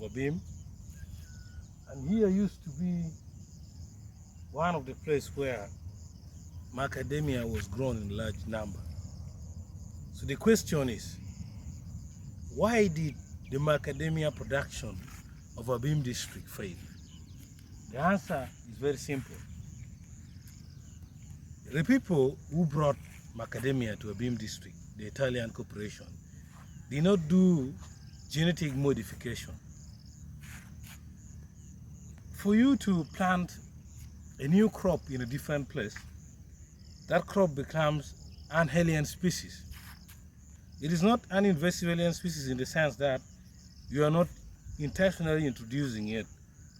Abim, and here used to be one of the places where macadamia was grown in large number. So the question is, why did the macadamia production of Abim district fail? The answer is very simple. The people who brought macadamia to Abim district, the Italian corporation, did not do genetic modification. For you to plant a new crop in a different place, that crop becomes an alien species. It is not an invasive alien species in the sense that you are not intentionally introducing it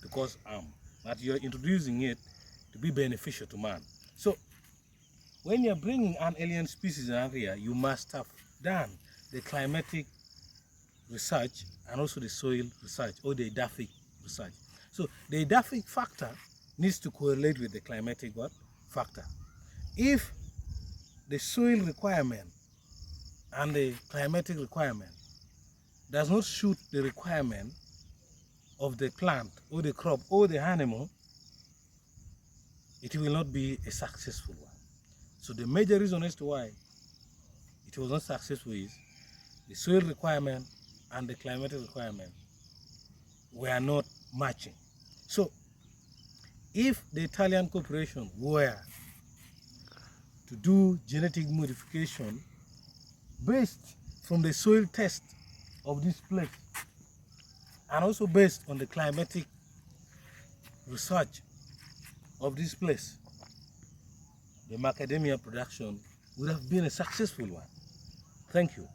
to cause harm, but you are introducing it to be beneficial to man. So when you're bringing an alien species in an area, you must have done the climatic research and also the soil research or the edaphic research. So the edaphic factor needs to correlate with the climatic what? Factor. If the soil requirement and the climatic requirement does not suit the requirement of the plant or the crop or the animal, it will not be a successful one. So the major reason as to why it was not successful is the soil requirement and the climatic requirement were not matching. So if the Italian corporation were to do genetic modification based from the soil test of this place and also based on the climatic research of this place, the macadamia production would have been a successful one. Thank you.